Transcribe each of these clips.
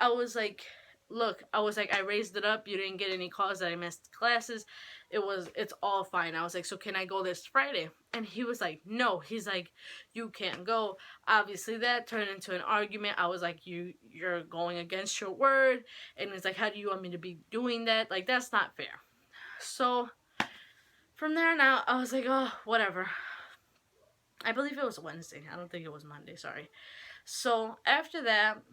I was like, look, I was like, I raised it up. You didn't get any calls that I missed classes. It's all fine. I was like, so can I go this Friday? And he was like, no. He's like, you can't go. Obviously, that turned into an argument. I was like, you're going against your word. And he's like, how do you want me to be doing that? Like, that's not fair. So from there on out, I was like, oh, whatever. I believe it was Wednesday. I don't think it was Monday. Sorry. So after that,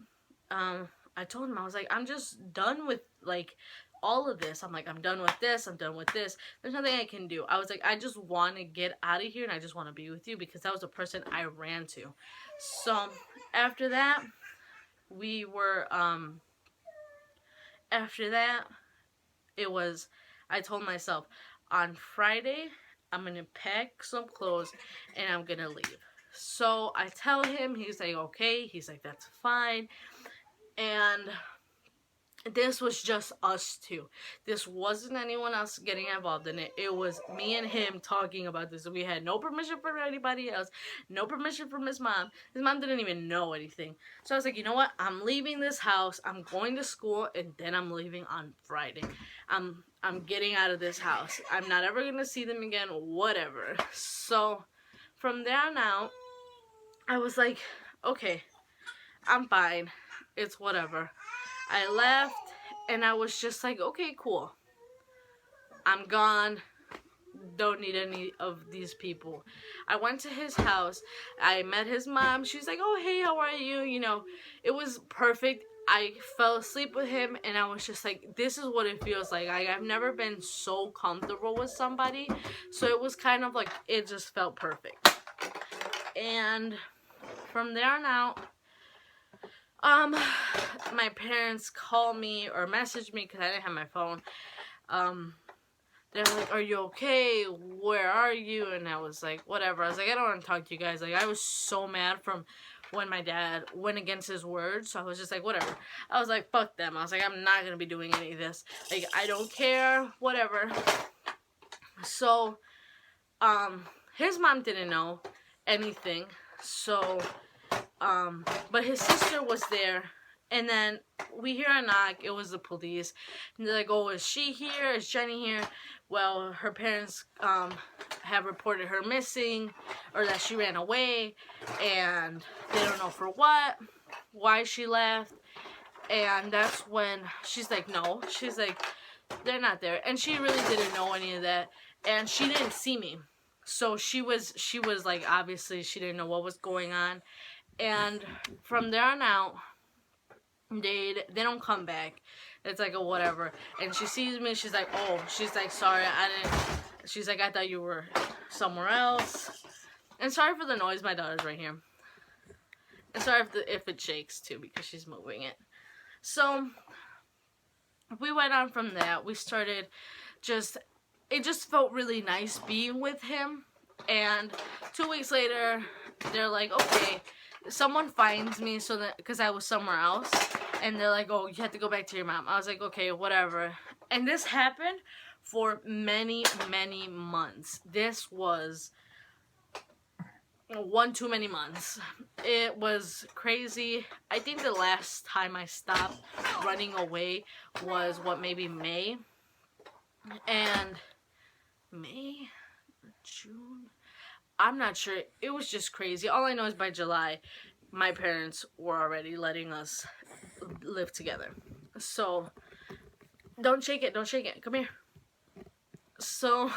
I told him, I was like, I'm just done with, like, all of this. I'm like, I'm done with this. I'm done with this. There's nothing I can do. I was like, I just want to get out of here and I just want to be with you, because that was the person I ran to. So after that, we were, after that, it was, I told myself, on Friday, I'm going to pack some clothes and I'm going to leave. So I tell him, he's like, okay. He's like, that's fine. And this was just us two. This wasn't anyone else getting involved in it. It was me and him talking about this. We had no permission from anybody else. No permission from his mom. His mom didn't even know anything. So I was like, you know what? I'm leaving this house. I'm going to school, and then I'm leaving on Friday. I'm getting out of this house. I'm not ever going to see them again, whatever. So from there on out, I was like, okay, I'm fine. It's whatever. I left, and I was just like, okay, cool. I'm gone. Don't need any of these people. I went to his house. I met his mom. She's like, oh, hey, how are you? You know, it was perfect. I fell asleep with him, and I was just like, this is what it feels like. I've never been so comfortable with somebody. So it was kind of like, it just felt perfect. And from there on out, my parents called me or messaged me, because I didn't have my phone. They're like, are you okay? Where are you? And I was like, whatever. I was like, I don't want to talk to you guys. Like, I was so mad from when my dad went against his word. So I was just like, whatever. I was like, fuck them. I was like, I'm not going to be doing any of this. Like, I don't care. Whatever. So, his mom didn't know anything. So, but his sister was there, and then we hear a knock. It was the police, and they're like, oh, is she here? Is Jenny here? Well, her parents, have reported her missing, or that she ran away, and they don't know for what, why she left. And that's when she's like, no, she's like, they're not there. And she really didn't know any of that, and she didn't see me. So she was like, obviously she didn't know what was going on. And from there on out, they don't come back. It's like a whatever. And she sees me, she's like, oh, she's like, sorry, she's like, I thought you were somewhere else. And sorry for the noise, my daughter's right here. And sorry if it shakes too, because she's moving it. So we went on from that. We started it just felt really nice being with him. And 2 weeks later, they're like, okay, someone finds me, so that, because I was somewhere else, and they're like, oh, you have to go back to your mom. I was like, okay, whatever. And this happened for many, many months. This was one too many months. It was crazy. I think the last time I stopped running away was maybe May. And May, June, I'm not sure. It was just crazy. All I know is by July, my parents were already letting us live together. So, don't shake it. Don't shake it. Come here. So,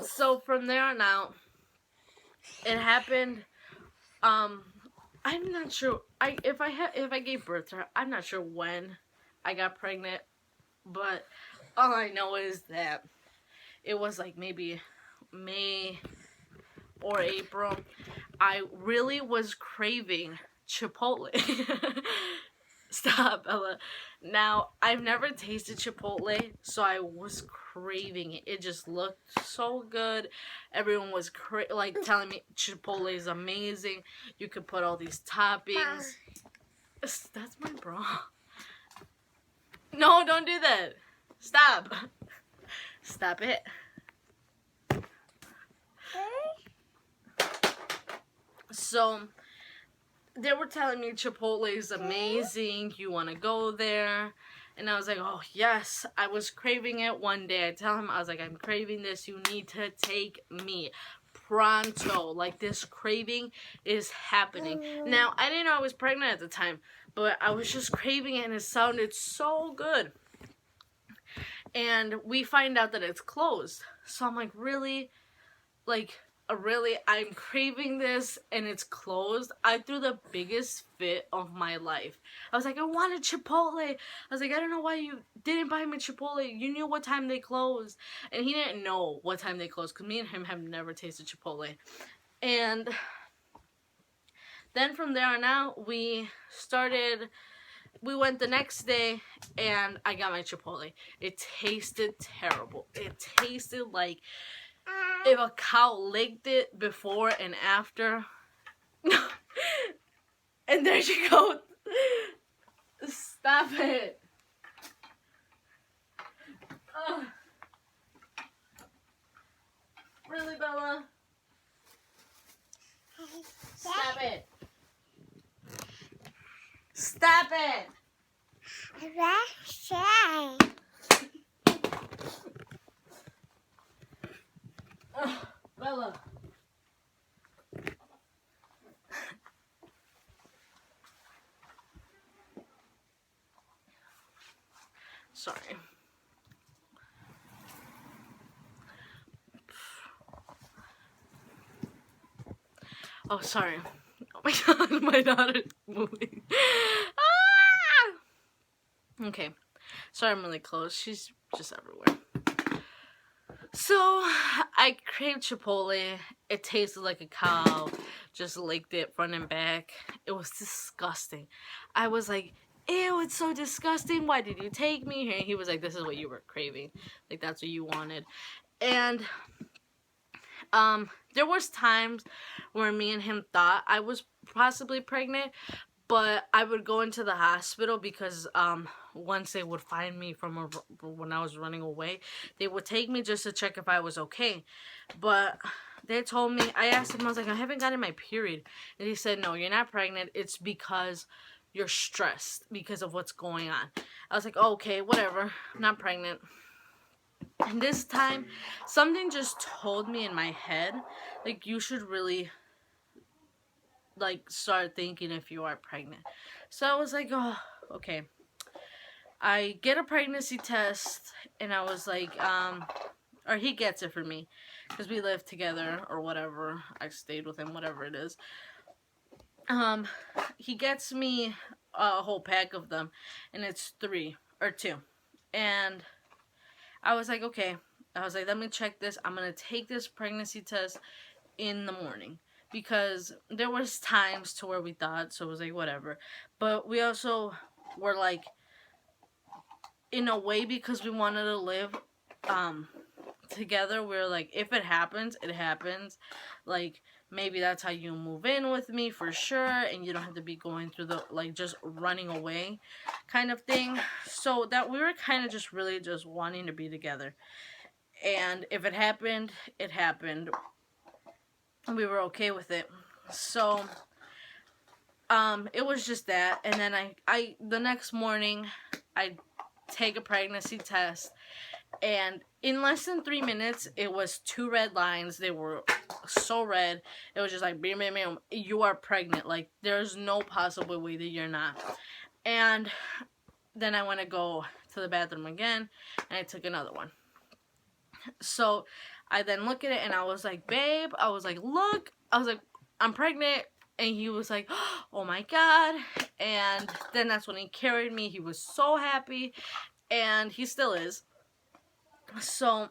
so from there on out, it happened. I'm not sure. If I gave birth to her, I'm not sure when I got pregnant, but all I know is that it was like maybe May or April. I really was craving Chipotle. Stop, Ella. Now, I've never tasted Chipotle, so I was craving it. It just looked so good. Everyone was telling me Chipotle is amazing. You could put all these toppings. That's my bra. No, don't do that. Stop. Stop it. So, they were telling me Chipotle is amazing. You want to go there? And I was like, oh, yes. I was craving it one day. I tell him, I was like, I'm craving this. You need to take me. Pronto. Like, this craving is happening. Now, I didn't know I was pregnant at the time, but I was just craving it, and it sounded so good. And we find out that it's closed. So I'm like, really? Like, really? I'm craving this and it's closed? I threw the biggest fit of my life. I was like, I wanted Chipotle. I was like, I don't know why you didn't buy me Chipotle. You knew what time they closed. And he didn't know what time they closed because me and him have never tasted Chipotle. And then from there on out, we went the next day and I got my Chipotle. It tasted terrible. It tasted like if a cow licked it before and after. And there you go. Stop it. Ugh. Really, Bella? Stop it. Stop it. Ugh, Bella. Sorry. Oh, sorry. Oh my god, my daughter's moving. Ah! Okay. Sorry, I'm really close. She's just everywhere. So, I craved Chipotle. It tasted like a cow. Just licked it front and back. It was disgusting. I was like, ew, it's so disgusting. Why did you take me here? And he was like, this is what you were craving. Like, that's what you wanted. And, there was times where me and him thought I was possibly pregnant, but I would go into the hospital because once they would find me from when I was running away, they would take me just to check if I was okay. But they told me, I asked him, I was like, I haven't gotten my period. And he said, no, you're not pregnant. It's because you're stressed because of what's going on. I was like, oh, okay, whatever. I'm not pregnant. And this time, something just told me in my head, like, you should really, like, start thinking if you are pregnant. So I was like, oh, okay. I get a pregnancy test, and I was like, or he gets it for me, because we live together, or whatever. I stayed with him, whatever it is. He gets me a whole pack of them, and it's 2. And I was like, okay. I was like, let me check this. I'm going to take this pregnancy test in the morning. Because there was times to where we thought, so it was like, whatever. But we also were like, in a way, because we wanted to live together, we were like, if it happens, it happens. Like, maybe that's how you move in with me for sure, and you don't have to be going through the, like, just running away kind of thing. So that we were kind of just really just wanting to be together. And if it happened, it happened. We were okay with it. So it was just that. And then I the next morning, I take a pregnancy test, and in less than 3 minutes, it was 2 red lines. They were so red. It was just like, bam, bam, bam, you are pregnant. Like, there's no possible way that you're not. And then I went to go to the bathroom again, and I took another one. So I then look at it, and I was like, babe, I was like, look, I was like, I'm pregnant. And he was like, oh my god. And then that's when he carried me. He was so happy, and he still is. So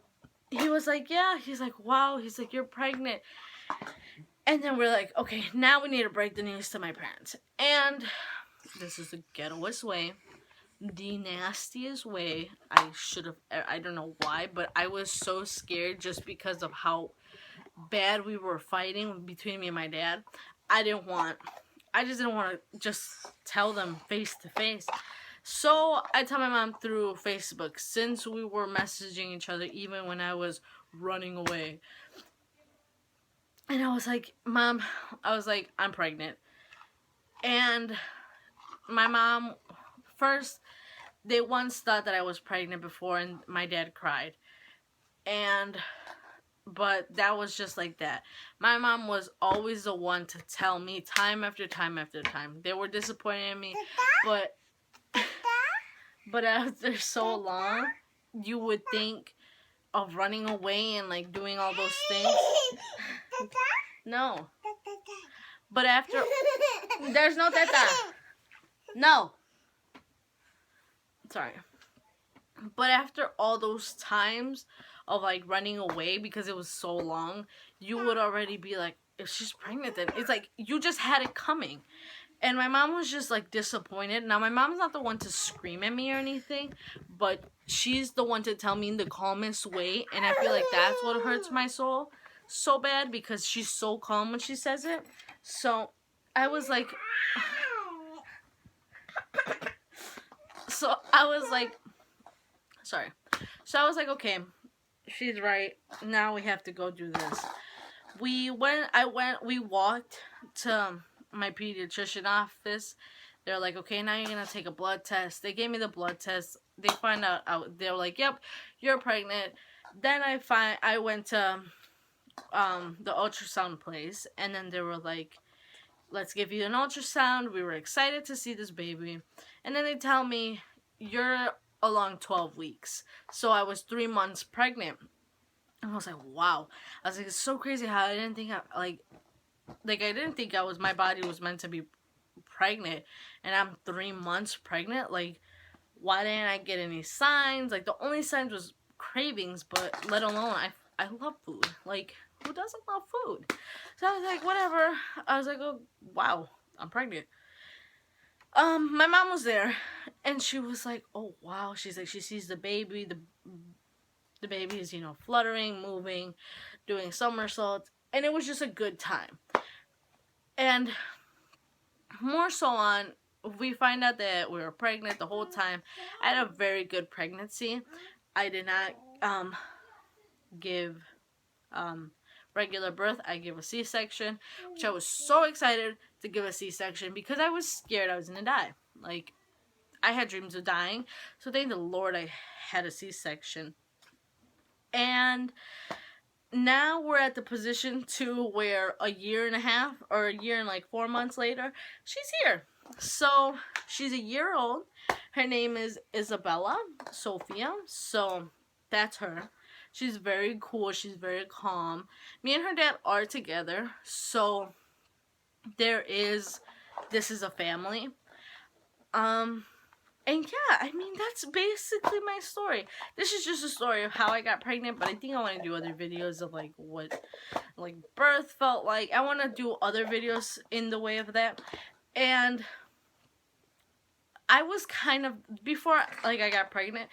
he was like, yeah, he's like, wow, he's like, you're pregnant. And then we're like, okay, now we need to break the news to my parents. And this is the ghettoest way, the nastiest way. I don't know why, but I was so scared just because of how bad we were fighting between me and my dad. I just didn't want to just tell them face to face. So I tell my mom through Facebook, since we were messaging each other even when I was running away. And I was like, Mom, I was like, I'm pregnant. And my mom, first, they once thought that I was pregnant before, and my dad cried. And but that was just like that. My mom was always the one to tell me time after time after time. They were disappointed in me, but but after so long, you would think of running away and like doing all those things. No. But after there's no teta. No. Sorry. But after all those times of like running away because it was so long, you would already be like, if she's pregnant, then it's like you just had it coming. And my mom was just like disappointed. Now my mom's not the one to scream at me or anything, but she's the one to tell me in the calmest way, and I feel like that's what hurts my soul so bad because she's so calm when she says it. So I was like sorry. So I was like, okay, she's right. Now we have to go do this. We walked to my pediatrician office. They're like, okay, now you're gonna take a blood test. They gave me the blood test. They find out, they were like, yep, you're pregnant. Then I went to the ultrasound place, and then they were like, let's give you an ultrasound. We were excited to see this baby. And then they tell me, you're along 12 weeks. So I was 3 months pregnant. And I was like, wow. I was like, it's so crazy how I didn't think I didn't think my body was meant to be pregnant. And I'm 3 months pregnant. Like, why didn't I get any signs? Like, the only signs was cravings, but let alone, I love food. Like, who doesn't love food? So I was like, whatever. I was like, oh, wow, I'm pregnant. My mom was there, and she was like, oh, wow. She's like, she sees the baby. The baby is, fluttering, moving, doing somersaults, and it was just a good time. And more so on, we find out that we were pregnant the whole time. I had a very good pregnancy. I did not give regular birth. I gave a C-section, which I was so excited to give a C-section because I was scared I was going to die. Like, I had dreams of dying, so thank the Lord I had a C-section. And now we're at the position to where a year and a half or a year and like 4 months later, she's here. So she's a year old. Her name is Isabella Sophia. So that's her. She's very cool. She's very calm. Me and her dad are together. So this is a family. And yeah, I mean, that's basically my story. This is just a story of how I got pregnant, but I think I want to do other videos of like what like birth felt like. I want to do other videos in the way of that. And I was kind of, before like I got pregnant,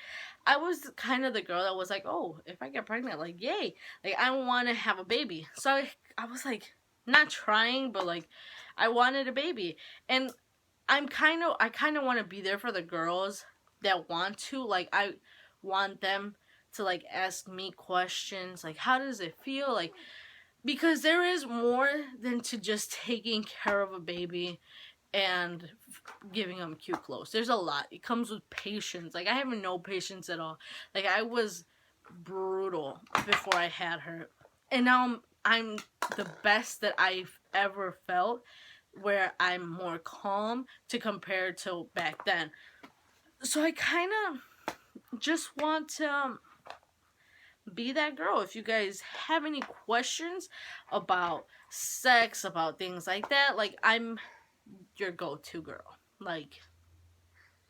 I was kind of the girl that was like, oh, if I get pregnant, like, yay. Like, I want to have a baby. So I was like, not trying, but like, I wanted a baby. And I kind of want to be there for the girls that want to. Like, I want them to like ask me questions. Like, how does it feel? Like, because there is more than to just taking care of a baby and giving them cute clothes. There's a lot. It comes with patience. Like, I have no patience at all. Like, I was brutal before I had her. And now I'm the best that I've ever felt, where I'm more calm to compare to back then. So I kind of just want to be that girl. If you guys have any questions about sex, about things like that, like, I'm your go-to girl. Like,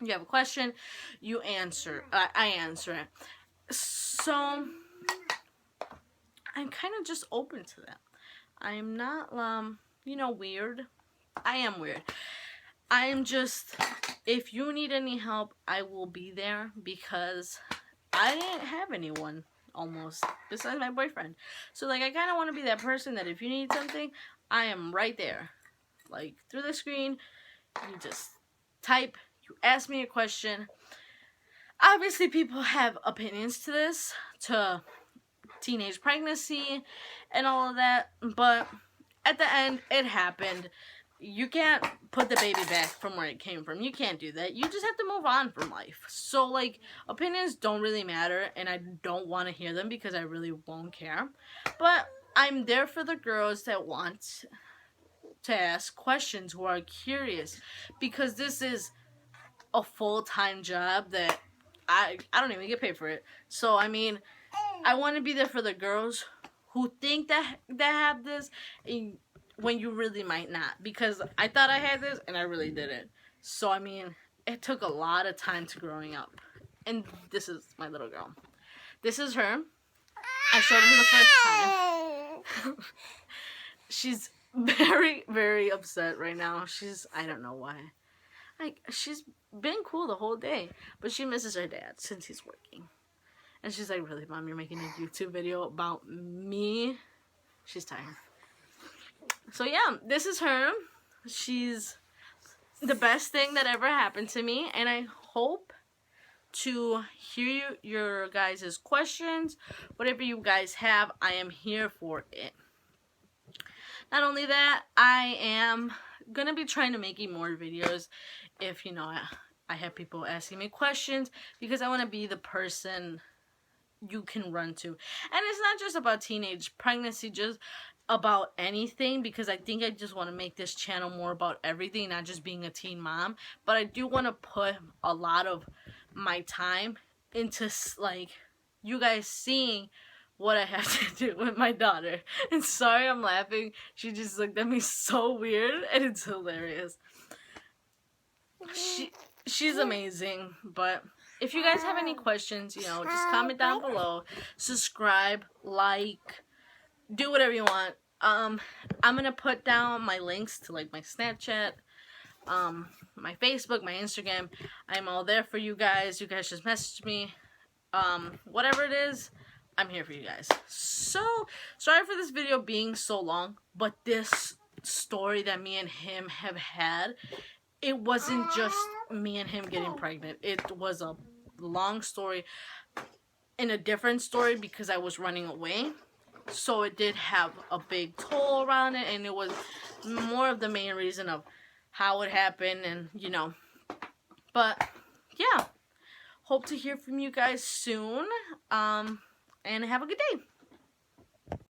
you have a question, you answer. I answer it. So I'm kind of just open to that. I'm not, weird. I am weird. I'm just, if you need any help, I will be there, because I didn't have anyone almost besides my boyfriend. So like, I kind of want to be that person that if you need something, I am right there. Like, through the screen, you just type, you ask me a question. Obviously, people have opinions to this, to teenage pregnancy and all of that, but at the end, it happened. you can't put the baby back from where it came from. You can't do that. You just have to move on from life. So, like, opinions don't really matter, and I don't want to hear them because I really won't care. But I'm there for the girls that want to ask questions, who are curious, because this is a full-time job that I don't even get paid for it. So, I mean, I want to be there for the girls who think that have this, and when you really might not, because I thought I had this and I really didn't. So I mean, it took a lot of time to growing up. And this is my little girl. This is her. I showed her the first time. She's very, very upset right now. I don't know why. Like, she's been cool the whole day, but she misses her dad since he's working. And she's like, really, Mom, you're making a YouTube video about me? She's tired. So yeah, this is her. She's the best thing that ever happened to me, and I hope to hear your guys' questions. Whatever you guys have, I am here for it. Not only that, I am gonna be trying to making more videos if, you know, I have people asking me questions, because I want to be the person you can run to. And it's not just about teenage pregnancy, just about anything, because I think I just want to make this channel more about everything, not just being a teen mom. But I do want to put a lot of my time into, like, you guys seeing what I have to do with my daughter. And sorry I'm laughing, she just looked at me so weird, and it's hilarious. She's amazing. But if you guys have any questions, you know, just comment down below, subscribe, like, do whatever you want. I'm gonna put down my links to, like, my Snapchat, my Facebook, my Instagram. I'm all there for you guys. You guys just message me. Whatever it is, I'm here for you guys. So, sorry for this video being so long, but this story that me and him have had, it wasn't just me and him getting pregnant. It was a long story and a different story because I was running away. So it did have a big toll around it, and it was more of the main reason of how it happened, and, you know. But, yeah. Hope to hear from you guys soon. And have a good day.